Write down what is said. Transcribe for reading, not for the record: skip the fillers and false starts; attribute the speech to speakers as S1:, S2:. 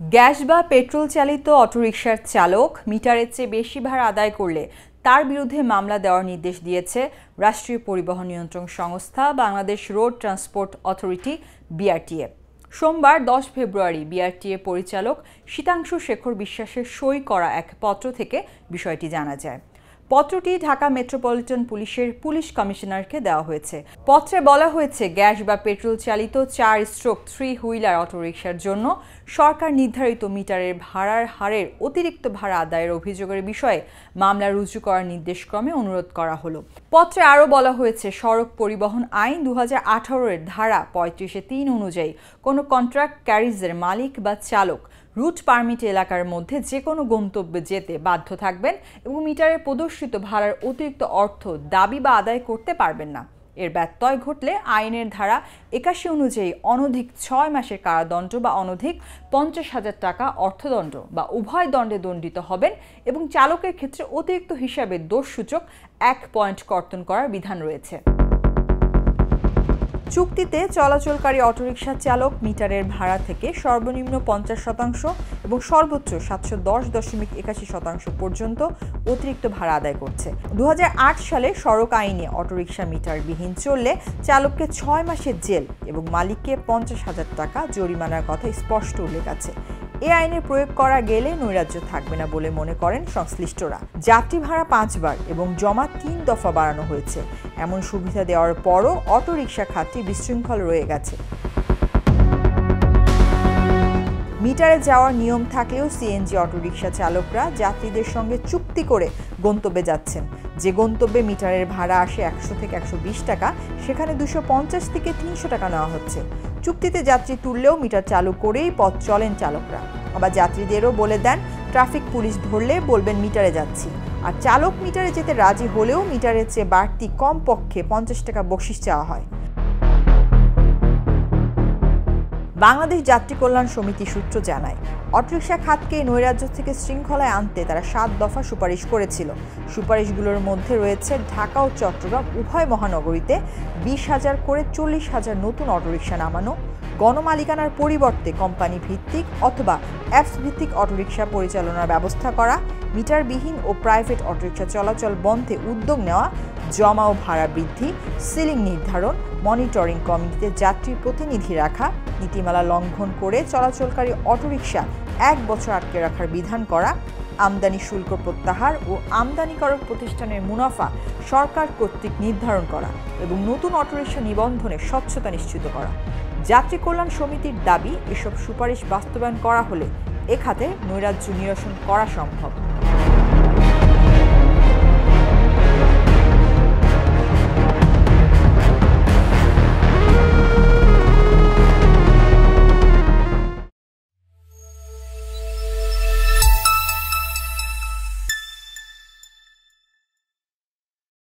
S1: Gas বা petrol চালিত অটোরিকশার চালক মিটারের চেয়ে বেশি ভাড়া আদায় করলে তার বিরুদ্ধে মামলা দেওয়ার নির্দেশ দিয়েছে রাষ্ট্রীয় পরিবহন নিয়ন্ত্রণ সংস্থা Bangladesh road transport authority BRTA. সোমবার 10 ফেব্রুয়ারি বিআরটিএ পরিচালক শীতাংশু শেখর বিশ্বাসের সই করা এক পত্র থেকে বিষয়টি জানা যায়। পত্রটি ঢাকা মেট্রোপলিটন পুলিশের পুলিশ কমিশনারকে দেওয়া হয়েছে। পত্রে বলা হয়েছে, গ্যাস বা পেট্রোল চালিত 4/3 হুইলার অটোরিকশার জন্য সরকার নির্ধারিত মিটারের ভাড়ার হারের অতিরিক্ত ভাড়া আদায়ের অভিযোগের বিষয়ে মামলা রুজু করার নির্দেশক্রমে অনুরোধ করা হলো। পত্রে আরও বলা হয়েছে, সড়ক পরিবহন আইন 2018-এর ধারা 35(3) অনুযায়ী কোনো কন্ট্রাক্ট ক্যারিজের মালিক বা চালক রুট পারমিট এলাকার মধ্যে যে কোনো গন্তব্যে যেতে বাধ্য থাকবেন এবং মিটারে প্রদর্শিত ভাড়ার অতিরিক্ত অর্থ দাবি বা আদায় করতে পারবেন না। এর ব্যত্যয় ঘটলে আইনের ধারা 81 অনুযায়ী অনধিক 6 মাসের কারাদণ্ড বা অনধিক 50,000 টাকা অর্থদণ্ড বা উভয় দণ্ডে দণ্ডিত হবেন এবং চালকের ক্ষেত্রে অতিরিক্ত হিসাবে দোষসূচক 1 পয়েন্ট কর্তন করার বিধান রয়েছে। চুক্তিতে চলাচলকারী অটোরিকশা চালক মিটারের ভাড়া থেকে সর্বনিম্ন 50% এবং সর্বোচ্চ 710.81% পর্যন্ত অতিরিক্ত ভাড়া আদায় করছে। 2008 সালে সড়ক আইনে অটোরিকশা মিটারবিহীন চললে চালককে 6 মাসের জেল এবং মালিককে 50,000 টাকা জরিমানার কথা স্পষ্ট উল্লেখ আছে। এ আইনের প্রয়োগ করা গেলে নৈরাজ্য থাকবে না বলে মনে করেন সংশ্লিষ্টরা। যাত্রী ভাড়া 5 বার এবং জমা 3 দফা বাড়ানো হয়েছে। এমন সুবিধা দেওয়ার পরও অটোরিকশা খাতটি বিশৃঙ্খল রয়ে গেছে। মিটারে যাওয়ার নিয়ম থাকলেও সিএনজি অটোরিকশা চালকরা যাত্রীদের সঙ্গে চুক্তি করে গন্তব্যে যাচ্ছেন। যে গন্তব্যে মিটারের ভাড়া আসে 100 থেকে 120 টাকা, সেখানে 250 থেকে 300 টাকা নেওয়া হচ্ছে। চুক্তিতে যাত্রী তুললেও মিটার চালু করেই পথ চলেন চালকরা। আবার যাত্রীদেরও বলে দেন, ট্রাফিক পুলিশ ধরলে বলবেন মিটারে যাচ্ছি। আর চালক মিটারে যেতে রাজি হলেও মিটারের চেয়ে বাড়তি কমপক্ষে 50 টাকা বকশিশ চাওয়া হয়। বাংলাদেশ যাত্রী কল্যাণ সমিতি সূত্র জানায়, অটোরিকশা খাতকে নৈরাজ্য থেকে শৃঙ্খলায় আনতে তারা 7 দফা সুপারিশ করেছিল। সুপারিশগুলোর মধ্যে রয়েছে ঢাকা ও চট্টগ্রাম উভয় মহানগরীতে 20,000 করে 40,000 নতুন অটোরিকশা নামানো, গণমালিকানার পরিবর্তে কোম্পানি ভিত্তিক অথবা অ্যাপস ভিত্তিক অটোরিকশা পরিচালনার ব্যবস্থা করা, মিটারবিহীন ও প্রাইভেট অটোরিকশা চলাচল বন্ধে উদ্যোগ নেওয়া, জমা ও ভাড়া বৃদ্ধি, সিলিং নির্ধারণ, মনিটরিং কমিটিতে যাত্রীর প্রতিনিধি রাখা, নীতিমালা লঙ্ঘন করে চলাচলকারী অটোরিকশা 1 বছর আটকে রাখার বিধান করা, আমদানি শুল্ক প্রত্যাহার ও আমদানিকারক প্রতিষ্ঠানের মুনাফা সরকার কর্তৃক নির্ধারণ করা এবং নতুন অটোরিকশা নিবন্ধনে স্বচ্ছতা নিশ্চিত করা। যাত্রী কল্যাণ সমিতির দাবি, এসব সুপারিশ বাস্তবায়ন করা হলে এ খাতে নৈরাজ্য নিরসন করা সম্ভব।